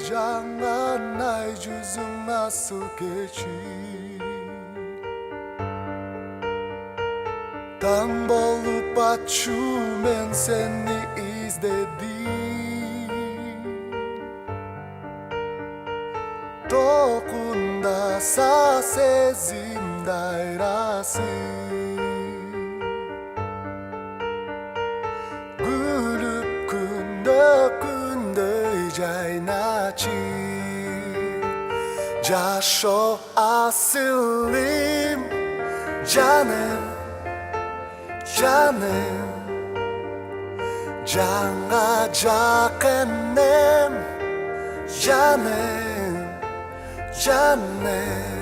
Jangan ay yüzüm nasıl geçir Tam bolup açumen seni izledim Dokunda sa sezim dairası Gülüp günde caynaçı Caşo asılım canım Canım Jangan cakenem Canım Canım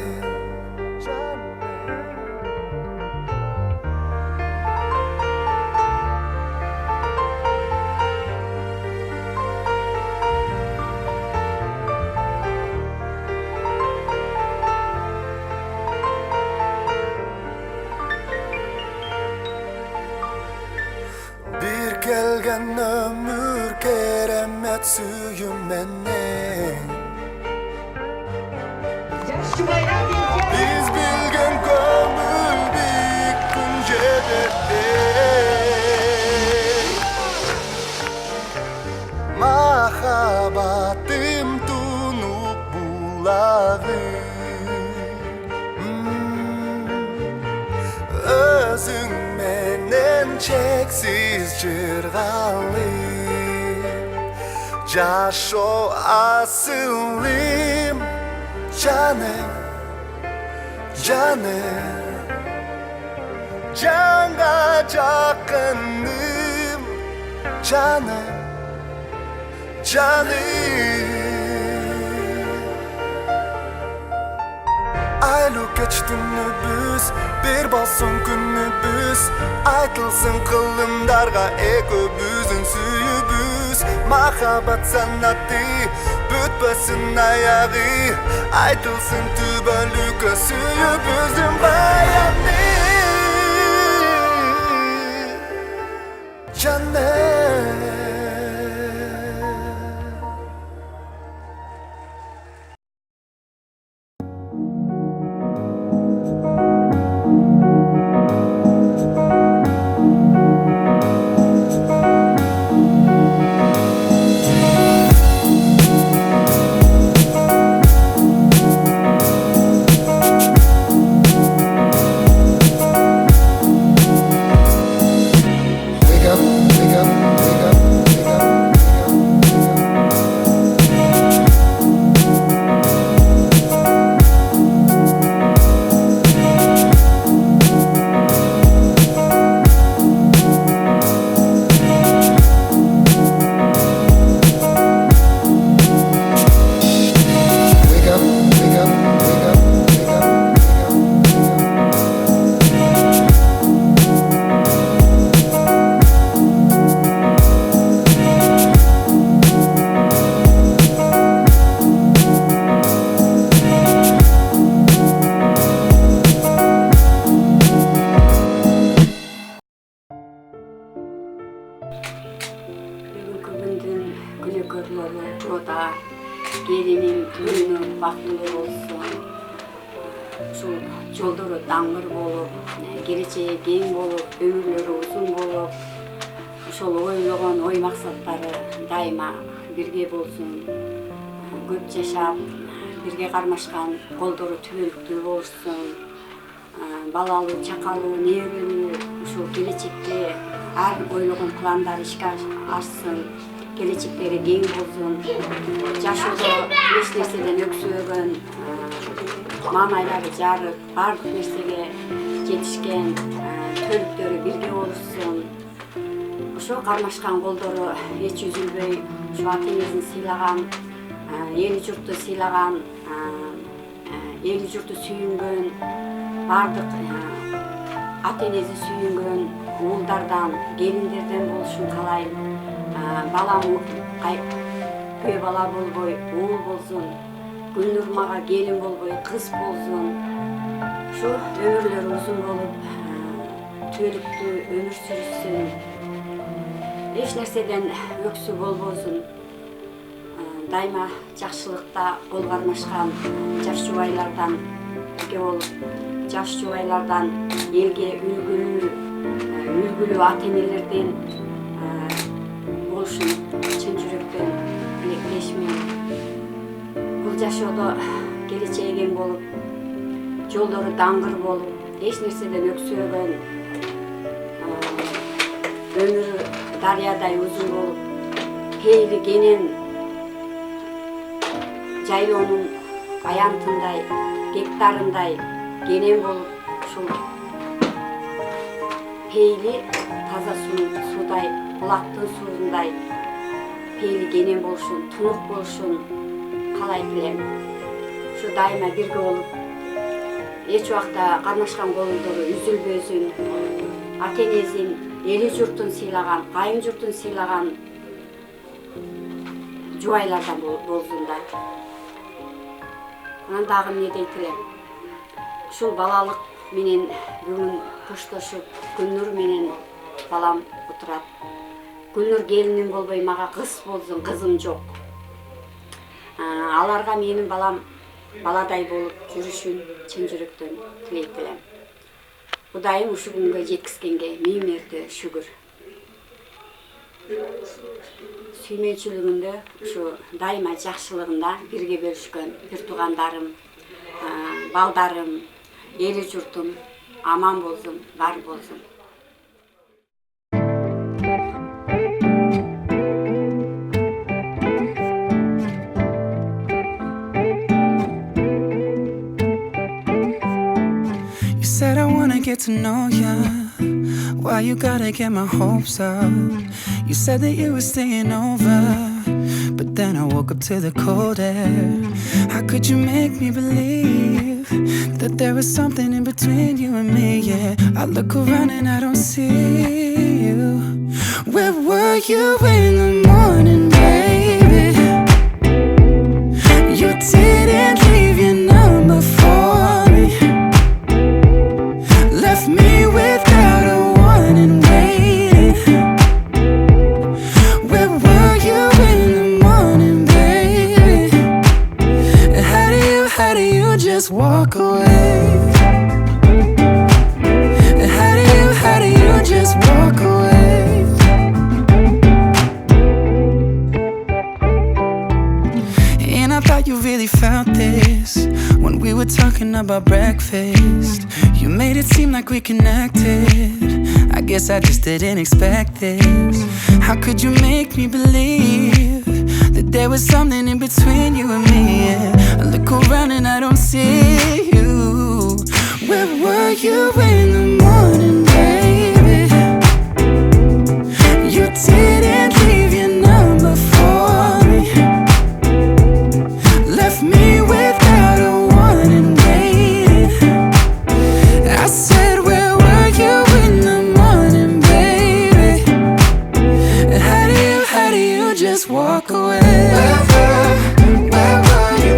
Bir gelgen ömür keremet suyumene Biz bilgen kömür bir güncede Mahabatım tunup bulağı Özün menen çeksiz çırgalı Caşo asılım canım Canım Canga cakanım Canım Canım Aylık geçtiğimiz bir balsın günümüz Aytılsın kılımdarga ekibüzün süyübüz Mahabat sanatı bütbesin ayağı Aytılsın tübölük süyübüzün bayanı Canım Burada gelinim günü vaktiler olsun. Şu yolları dangır bolup, geleceğe gen bolup, ömürleri uzun bolup, şol oylagan oy maksatlары daima birge bolsun. Көп жашап, birge кармашкан, колдору түбөлүктүү болушsun. Балалуу, чакалуу, неберелүү, ушул келечекте ар ойлогон пландары ишке ашсын. Geleceklere gen bolsun, жашоодо эч нерседен өксүбөгөн, маанайлары жарык, бардык нерсеге жетишкен, төлүктөрү бирге болушсун. Ошо кармашкан колдору эч үзүлбөй, ушу ата энесин сыйлаган, эл журтту сыйлаган, эл журтту сүйүнгөн, бардык ата энеси сүйүнгөн уулдардан, келиндерден болушун каалайм. Балам көй бала болбой, уул болсун, Гүлнурмага келин болбой, кыз болсун. Şu ömürleri uzun olup, tölüktü, ömür sürüsün. Hiç nerseden öksü bolbosun. дайыма жакшылыкта кол кармашкан жаш жубайлардан бирге болуп, жаш жубайлардан элге үлгүлүү ата энелерден болушун чын жүрөктөн тилектешмин. Бул жашоодо келечеги кең болуп, жолдору даңгыр болуп, эч нерседен өксөбөн, өмүрү дарыядай узун болуп, пейили кенен жайлоонун аянтындай, гектарындай кенен болуп, ушул пейили таза суудай, булактын суундай пейили кенен болушун, тунук болушун каалайт элем. Ушу дайыма бирге болуп, эч убакта кармашкан колдору үзүлбөсүн, ата энесин, эли журтун сыйлаган, кайын журтун сыйлаган жубайлардан болсун да. Анан дагы эмне дейт элем? Ушул балалык менен бүгүн коштошуп, Гүлнур менен балам отурат. Гүлнур келиним болбой мага кыз болсун, кызым жок. Аларга менин балам баладай болуп жүрүшүн чын жүрөктөн тилейт элем. Кудайым ушу күнгө жеткизгенге миң мерте шүгүр. Сүймөнчүлүгүндө, ушу дайыма жакшылыгында бирге бөлүшкөн бир туугандарым, балдарым, эли журтум аман болсун, бар болсун. You said I wanna get to know ya. Why you gotta get my hopes up? You said that you were staying over, but then I woke up to the cold air. How could you make me believe that there was something in between you and me? Yeah, I look around and I don't see you. Where were you in the morning, baby? You didn't leave your number for me. Left me without a warning, waiting. Where were you in the morning, baby? How do you just walk away? How do you just walk away? And I thought you really felt this when we were talking about breakfast. You made it seem like we connected. I guess I just didn't expect this. How could you make me believe that there was something in between you and me? Yeah. I look around and I don't see you. Where were you in the morning, baby? You didn't leave your number for me. Left me without a warning, waiting. I said, where were you in the morning, baby? How do you just walk away? Where were you?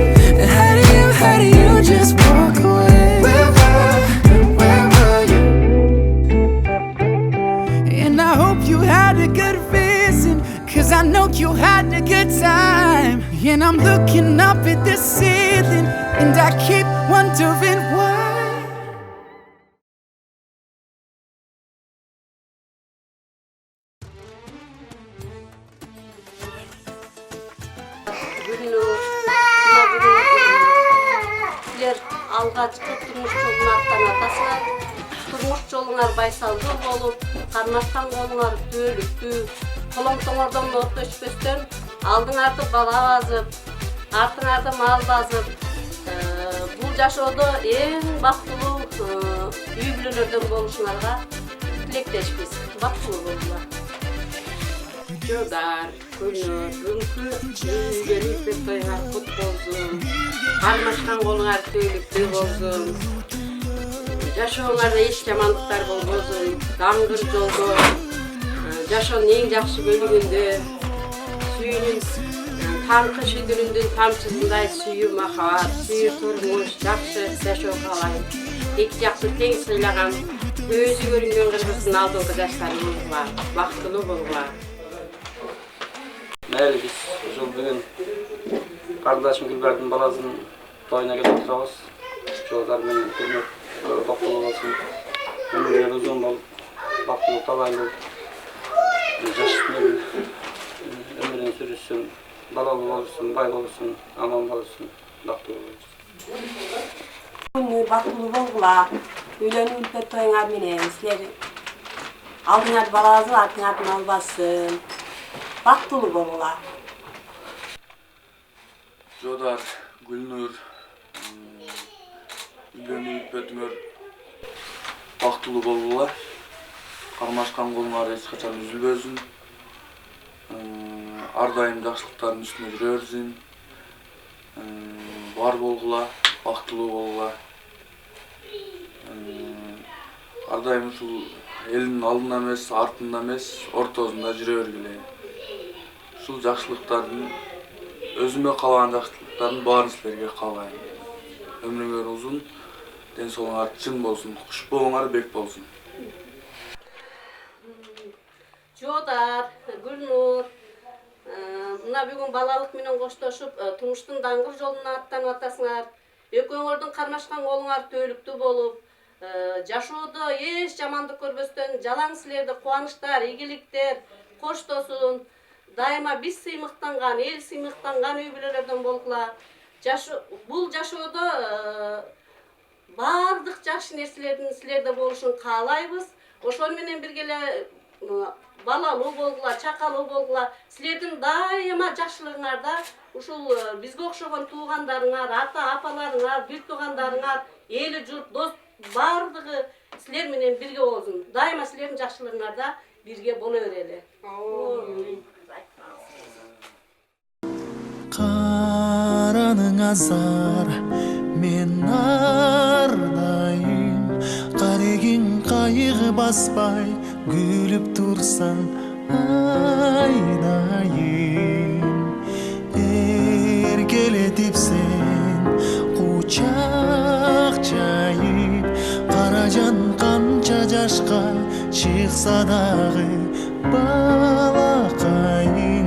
How do you just walk away? Where were you? And I hope you had a good reason, 'cause I know you had a good time. And I'm looking up at the ceiling, and I keep wondering why. Силер алгачкы турмуш жолун аттанасыздар. Турмуш жолуңар байсалдуу болуп, кармашкан колуңар түбөлүктүү, колоңтоңордон от өчпөстөн, алдыңарды бала базып, артыңарды мал базып, бул жашоодо эң бактылуу үй бүлөлөрдөн болушуңарга тилектешпиз. Бактылуу болуңар. Жолдар, Гүлнур, бүгүнкү үйгөнүңүз тоюңар кут болсун. Кармашкан колуңар түбөлүктүү болсун. Жашооңарда эч жамандыктар болбосун. Даңгыр жолдо, жашоонун эң жакшы бөлүгүндө сүйүүнүн таңкы шидүрүндүн тамчысындай сүйүү махабат, сүйүү турмуш, жакшы жашоо каалайм. Эки жакты тең сыйлаган, өзү көрүнгөн кыргыздын алдыңкы жаштарыбыз бар. Бактылуу болгула. Meyli biz uşul bugün kardeşim Gülbert'in balasının toyuna gelip oturabız. Çoğuzlar benim hürmet, baktılık olsun. Ömürler uzun olup, baktılık talaylı olup. Ömrün sürüsün, balalı olsun, baylı olsun, aman olsun, baktılık olsun. Baktılık olgula, üylönün ülpet toyunar menen, sizler aldığınlar balazı atınardın albasın. Baktılık olgula. Jodar, Gülnur, Üylönü Ülpetmör, baktılık bolgular. Karmaşkan kolunlar hiç kaçan üzülbözün. Ardayım жақсылықтардың üstüne жүрерсің. Бар болғыла, бақтылы болғыla. Ардайым ушул элдин алдында эмес, артында эмес, ортосунда жүрө бергиле. Ушул жақсылықтардың, өзүмө каалаган жақсылықтардың баарын силерге каалайм. Өмүрүңөр узун, ден соолуңар чың болсун, куш болуңар бек болсун. Жодar, Gülnur, мына бүгүн балалык менен коштошуп, турмуштун даңгыр жолуна аттанып атасыңар. Экөөңөрдүн кармашкан колуңар төөлүктүү болуп, жашоодо эч жамандык көрбөстөн, жалаң силерди кубанычтар, ийгиликтер коштосун. Дайыма биз сыймыктанган, эл сыймыктанган үй бүлөлөрдөн болгула. Бул жашоодо баардык жакшы нерселердин силерде болушун каалайбыз. Ошону менен бирге эле балалуу болгула, чакалуу болгула. Силердин дайыма жакшылыгыңарда ушул бизге окшогон туугандарыңар, ата-апаларыңар, бир туугандарыңар, эли журт, дос баардыгы силер менен бирге болсун. Дайыма силердин жакшылыгыңарда бирге боло берели. Караның азар, мен ардайым. Карегин кайгы баспай, күлүп турсаң айдайым. Эркелетип сен кучак жайып, каражан канча жашка чыкса дагы балакайың.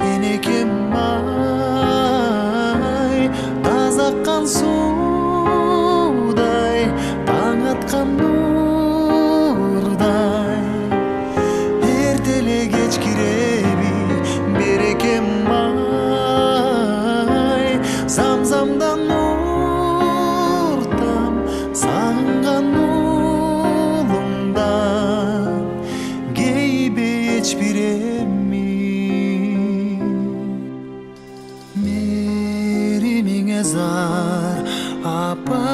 Энекем ай, таза аккан суудай, таң аткан нурдай. Эртеле кеч киреби берекем ай, замзамдан нуртам сагынган уулумдан. Кейбе эч биремми меримиңе зар, апа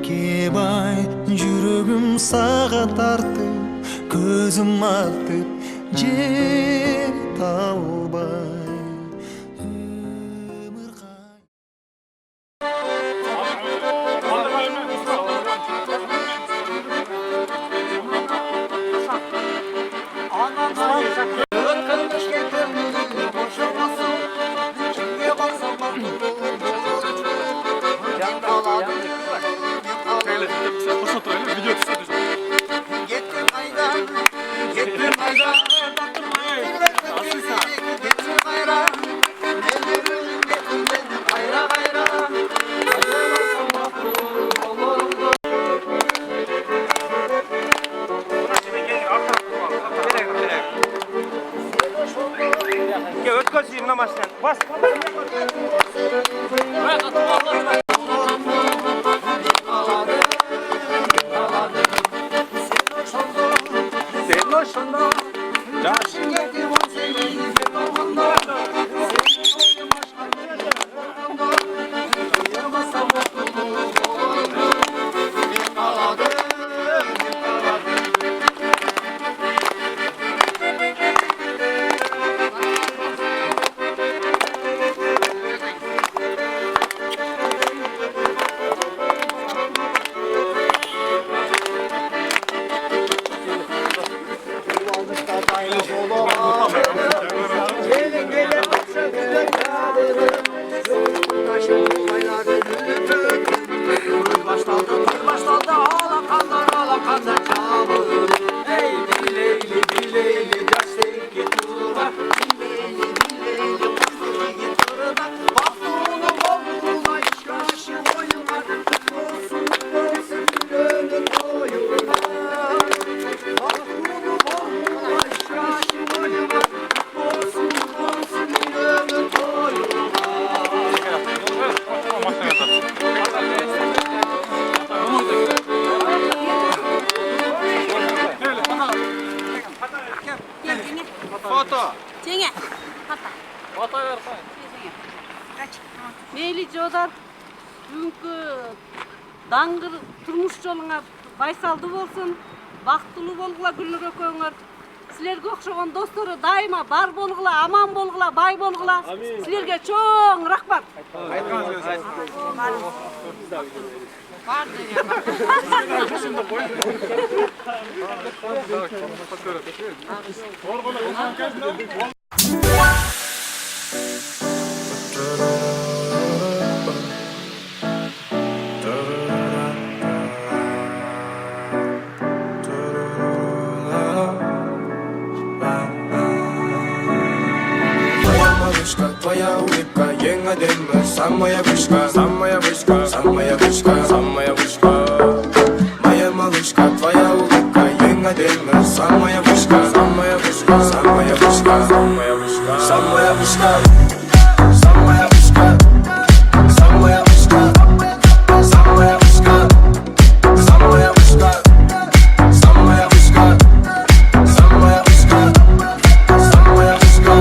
кебай. Жүрөгүм сага тартып, көзүм артып, жете албай. Jo'dar bugünkü dangır turmuş joluңar baysaldı bolsun, baktılуу болгула Гүлнур экөөңөр. Силерге окшогон достору дайыма бар болгула, аман болгула, бай болгула. Силерге чоң рахмат. Твоя улыбка, ең әдемі, самая вышка, самая вышка, самая вышка, самая вышка. Моя малышка, твоя улыбка, ең әдемі, самая вышка, самая вышка, самая вышка, самая вышка, самая вышка, самая вышка, самая вышка, самая вышка, самая вышка, самая вышка, самая вышка, самая вышка.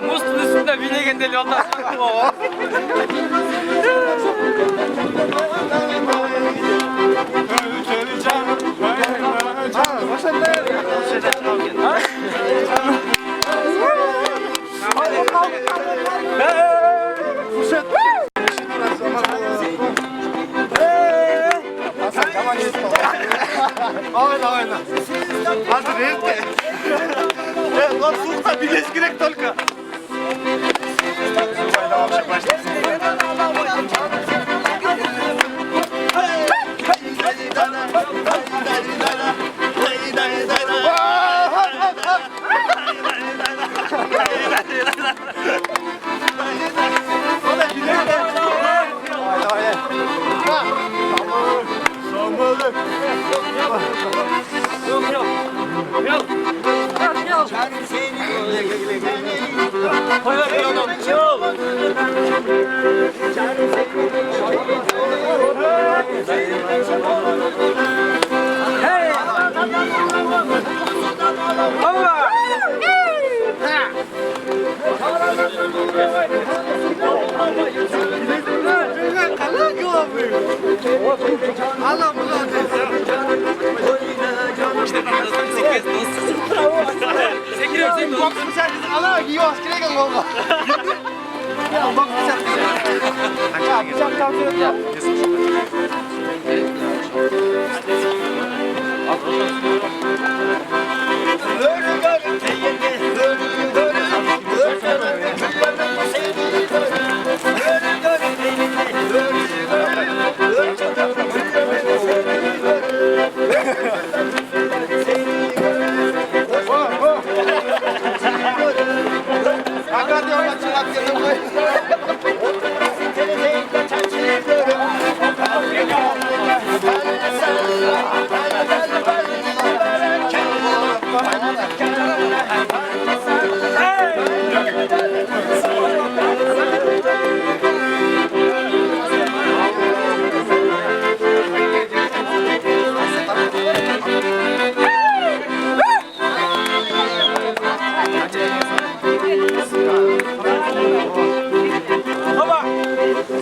Mustun üstünde binegen deli ondan sonra. Oyna. Hadi renkte. Lan sultan bir geç gerek только. Hey,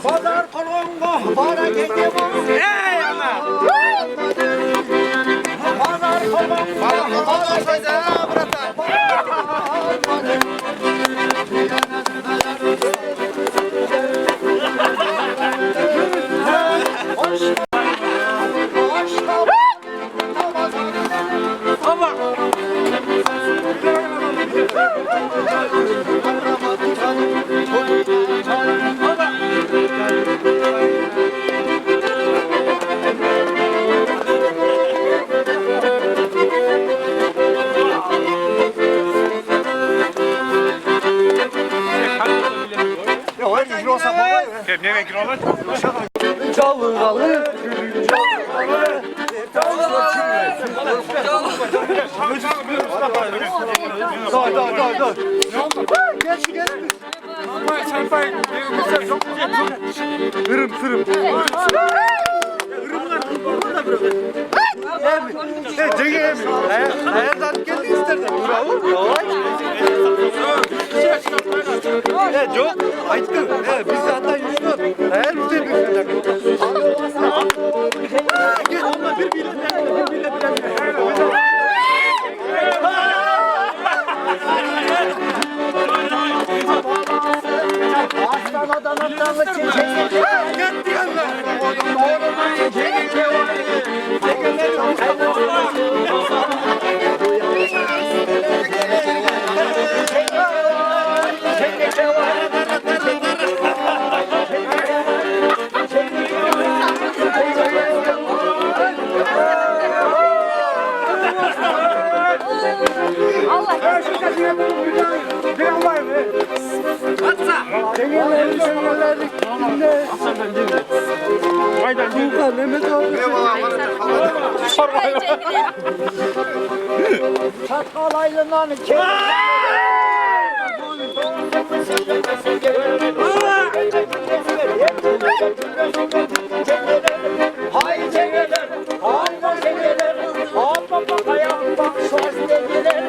Pazar kolonga para gece ey ana. Pazar kolonga para gece Yok, ayıttım. Biz zaten yüzüyor. Eğer bize bir gel onunla bir Aşağıdan atlarla çekecek. Gel diyorlar. Çatkalaylı'ndan hay çekeler, hay çekeler, amma ayağımdan söz dediler.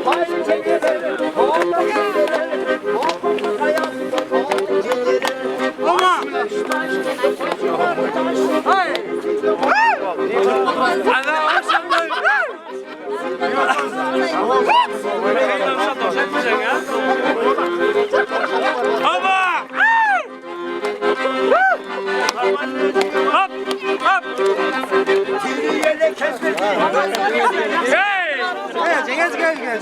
Hay çekeler, hay çekeler, amma ayağımdan söz dediler. Ama hay. Ana akşamlar. Ama hop hop. Tiriyle kesmedi. Hey! Cengiz gel.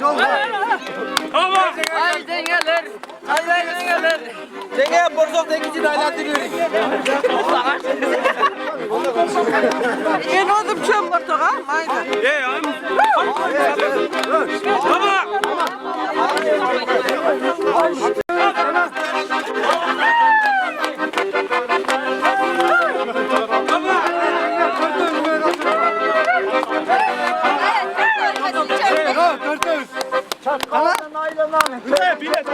Ama Ay cengeler. Ay cengeler. Cengeye borzok tekisi de aylattırıyor. Ben oldum çöp ortağa. Aynen. ye am. Baba. Çatkalardan ayrılan. Bilet.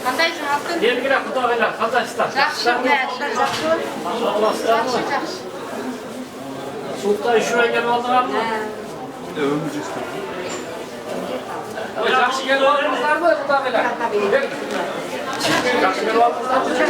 Qanday javob? Yerga xudo bilan qatnashdi. Yaxshi, yaxshi. Yaxshi, yaxshi. Suvda ishlayotgan oldilarmi? Yaxshi kelyapsizlarmi xudo bilan? Yaxshi kelyapsizlarmi?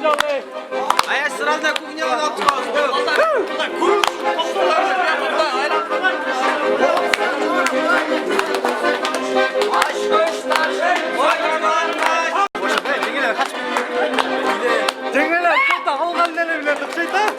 Ayaş sırasında kухnyadan atıyoruz. Kuruz. Cengeler çok da halgal neler şeytan.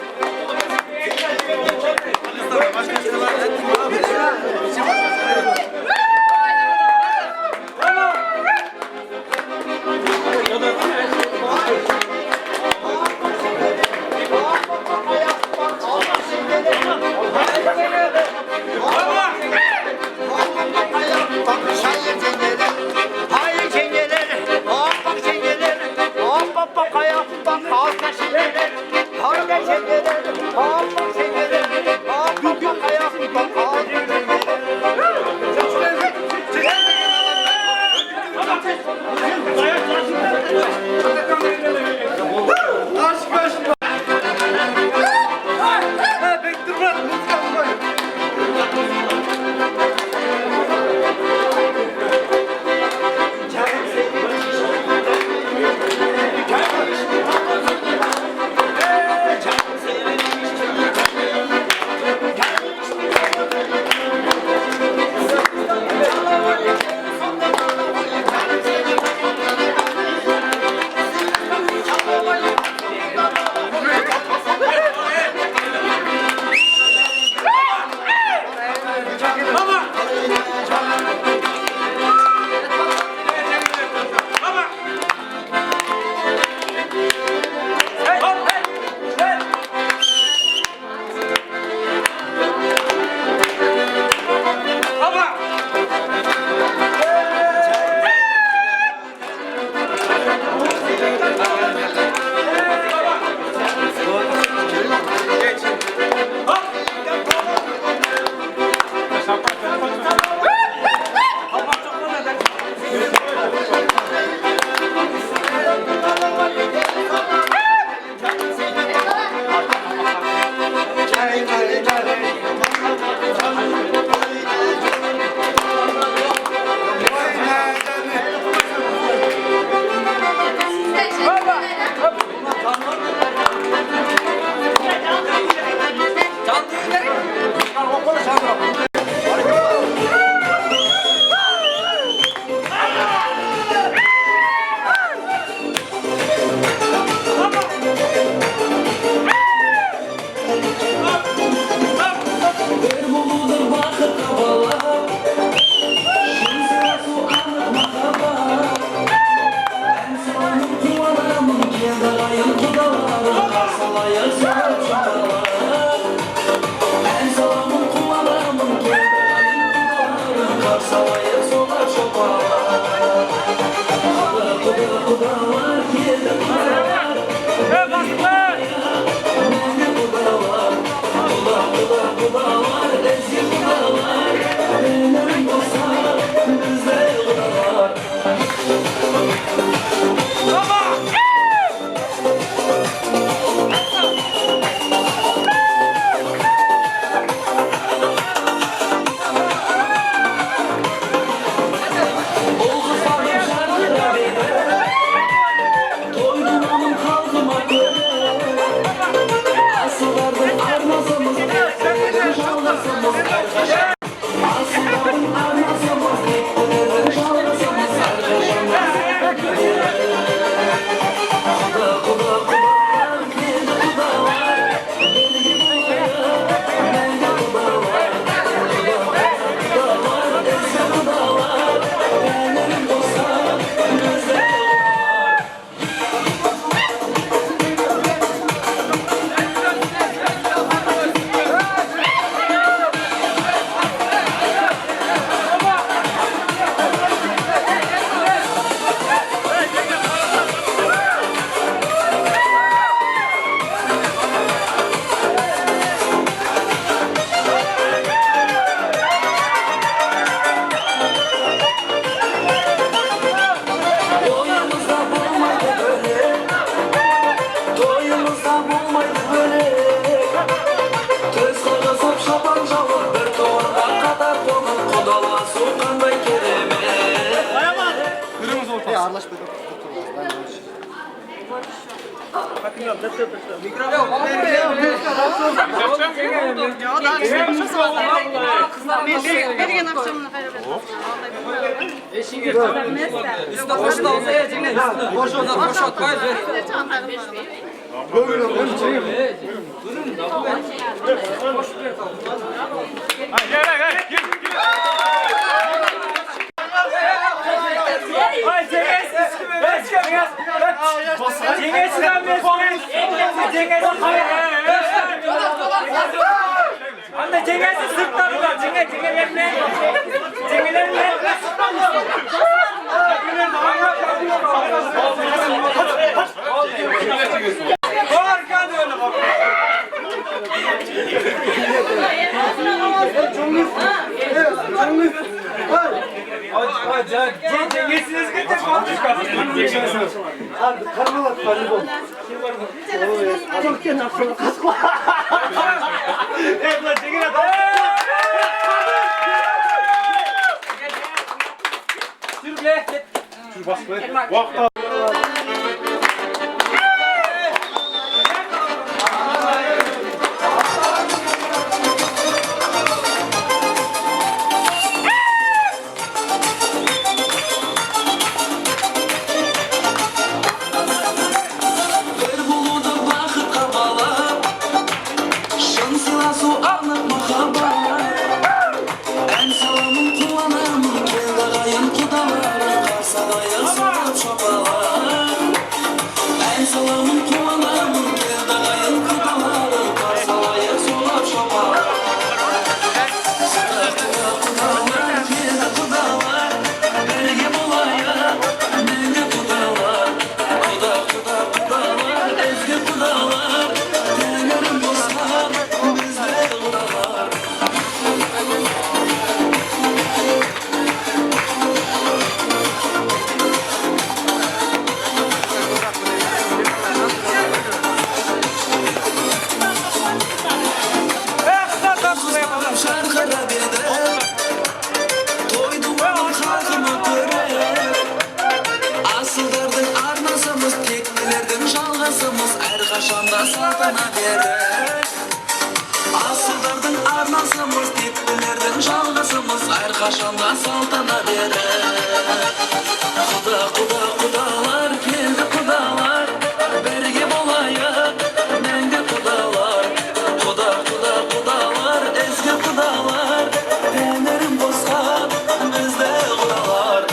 Bergen akşamını hayırlı. Anne cengesi sırtlarında, cengelerine. Cengelerine. Harika öyle bak. Cengesiniz gitti konuşmasın. Hadi karnılar hadi bol. Çok kenar sonra kaskla. Evet lan çekin adam. Türkle. Şu basmayı. Vakta. Kaşanda saltana dere Kudalar geldi kudalar Berge bolaya Menge kudalar Kudalar ezgi kudalar Denerim bozkap bizde kudalar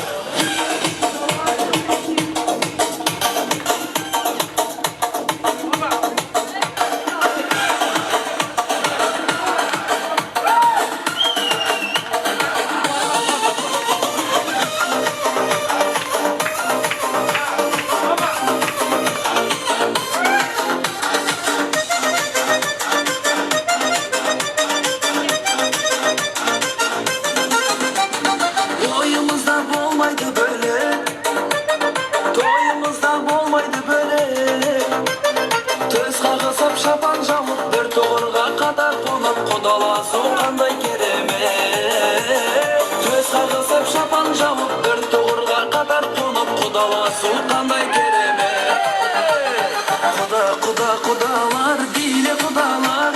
Kudalar dile kudalar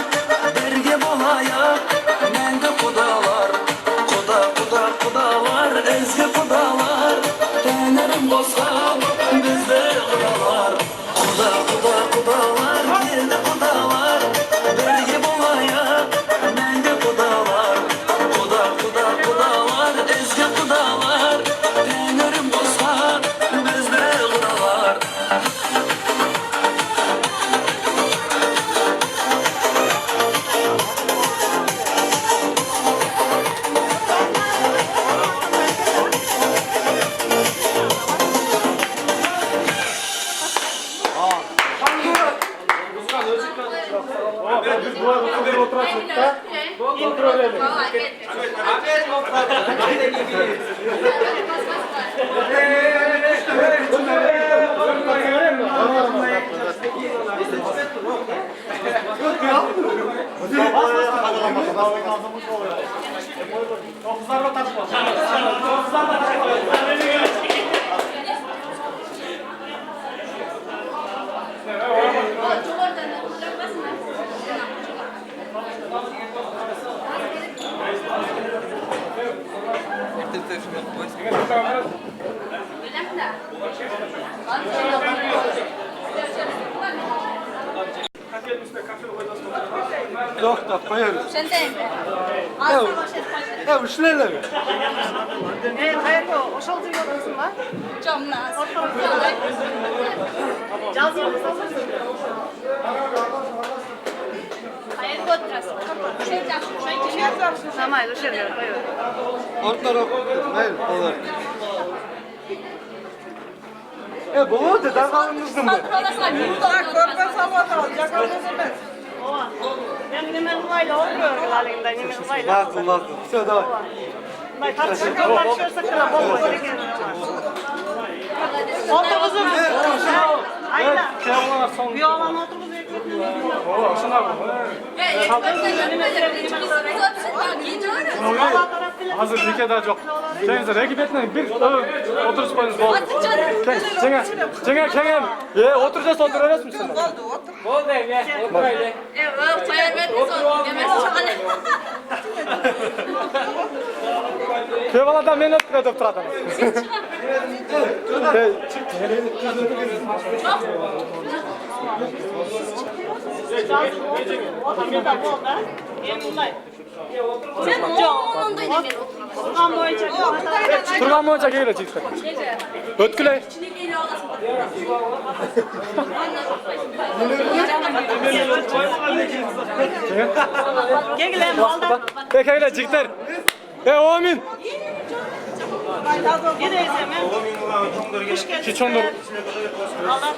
berge bolaya menge kudalar kudalar ezgi kudalar denerim bozkap bizde kudalar kudalar geldi kudalar berge bolaya menge kudalar kudalar ezgi kudalar denerim bozkap bizde kudalar Evet. Yok koyuyoruz. Sen deyim mi? Ya bu şöyle mi? Hayır yok. O şaltı yollasın var. Camlas. Caz yollasın. Hayır götürürsün. Şey yapsın. Şey yapsın. Tamam, dışarı koyuyor. Ortalar hayır olur. Bu da davanımızın bu. Ben hemen ulayla olmuyor galiba. Hemen ulayla. Makul. Все, давай. Otobüsün. Aynen. Bir olan otobüsü Hazır nikahda yok. Kendinize rakip etmeyin. Bir oturuş koyunuz. Cengen. Oturacağız oturacağız mısın? Oldu ya. Oturaydı. Evet, çay vermez o. Yemez çakalı. Kevaladan beni öpüp duradın. Sen onun da ileri Turgan boyunca gelir çıktı. Ötküle. Gelin balda. Pekayla çıktı. Amin. Gideyiz hemen. Hoş geldin. Çiçondur. Allah.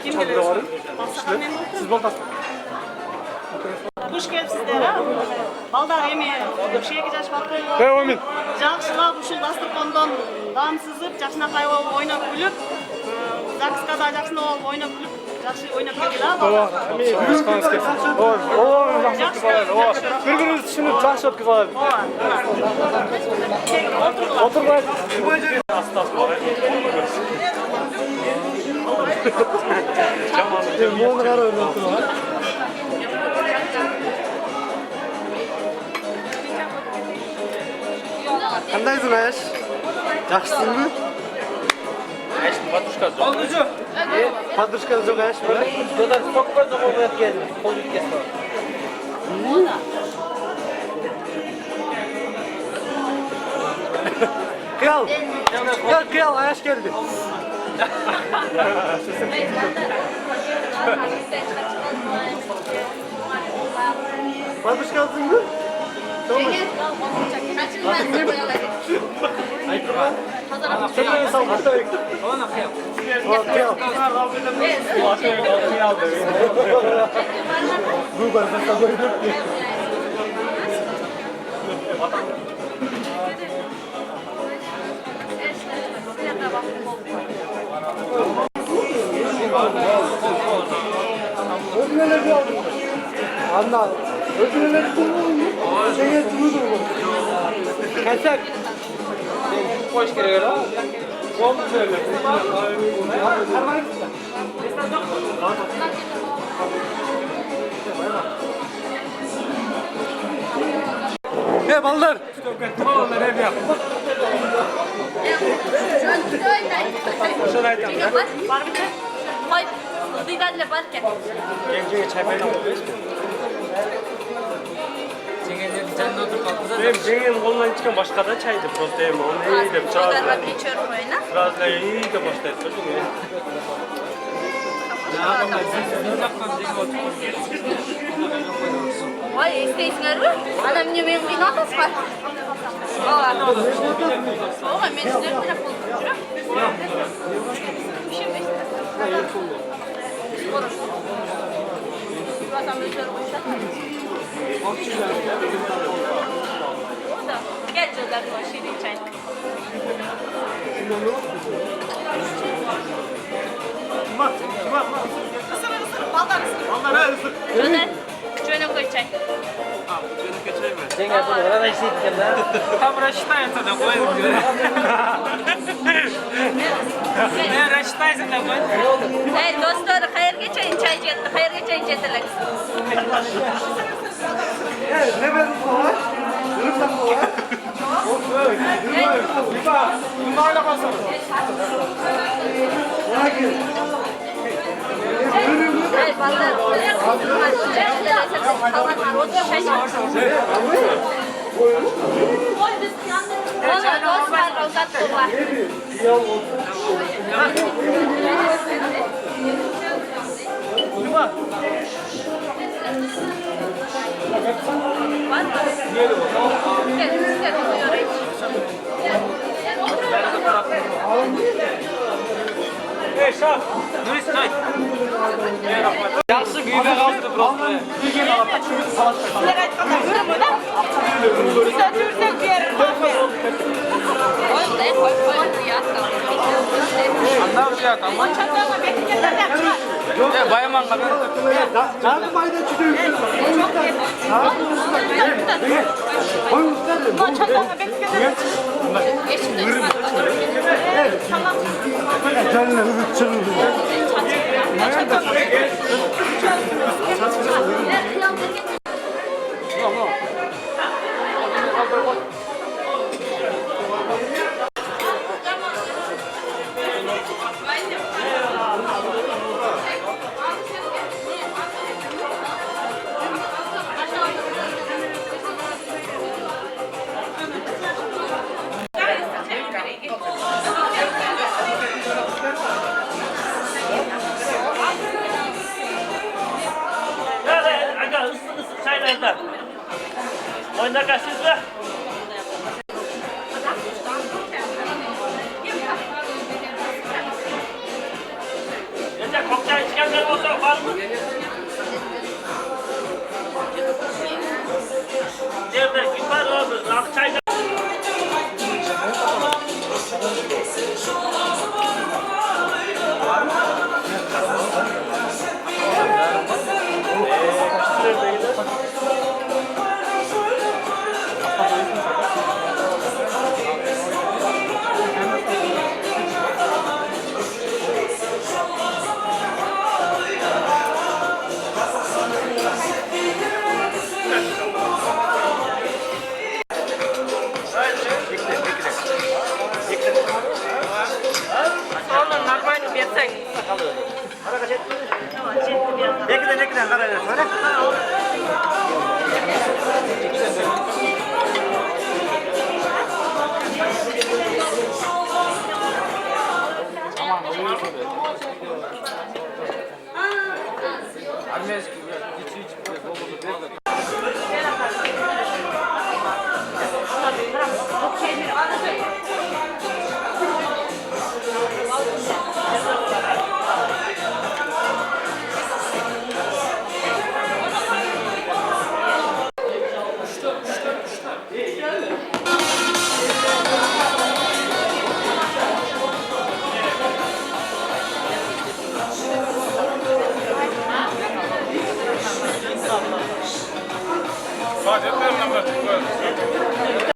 Kim gelir? Siz boltasın. Hoş geldin sizlere. Baldar yemeği. Bir şeye gideceğiz bakın. Amin. Жақсылап ушул дастархандан дам сызып, жакшынакай болуп ойноп күлүп, ЗАГСка жакшына болуп ойноп күлүп, жакшы ойноп келгиле. Bir-birimizni tushunib yaxshi o'tkazib oladi. O'tirib Bunu qara o'tirib. Qandaysiz Ash? Yaxshisizmi? Ash patrушка жоқ. Oldu-cu. Patrушка жоқ Ash mi? Dodan sokka жоқ olmayat geldi. Kol yütkesi var. Kıyal. Kıyal Ash geldi. Patrушkasın mı? Sen sal burada. Ona kıyam. Kıyal. Bu barda sabır. Ödüleleri aldım. Anla. Ödüleleri bulmuyor. Şeye durdu bu. Keser. Hoş gerek öyle. Çok güzel. Hey ballar. Oğullar ev yap. Şöyle aytam ya. Koy, duyganlar barken. Yengeye çay paylaşır mısın? Benim cengen kolundan çıkan başka da çaydı protein onu iyi de Çocuklarla geçiyorum oyuna. biraz da iyi de başlayıp çocuk ya. Vay, isteysizler mi? Anam niye benim bir notas var? Oğlum, ben size bir taraf oldum. Bir şey mi? Olur. Bakalım üzeri koyacak. Gel çocuklar, şirin çay. Çocuklar, şöyle koy çay. Cengen bunu orada işleyeceğim ben. Tam raşitaysa da koyalım diyor. Ne raşitaysa da koyalım. Hey dostlar, hayır geçeyin çay yetti, hayır geçeyin çetelik. Ne ben var? Yürüsem mi var? Bunlarla basalım. Bırak. Hey, Yaxshi kuyda qoldi просто. Sizlar aytganlar ko'rmi da? Uzatırsak berir. Qo'y, yatqa. Andav ziyat ama. Çatlağa bekleyenlerden çıkar. Bayamanqa ber. Yardım ayda çıkıyor. Çatlağa bekleyenlerden çıkar. Tamam. Kendine hızlı çıkıyor. Aga ısın çaylardan. Oyna kaçsızlar. Gece kokteyl içkenler olsa var mı? Nerede? Yukarı oldu. Akçay'da. Sonra narmayını versek. Nekiden kararır sonra?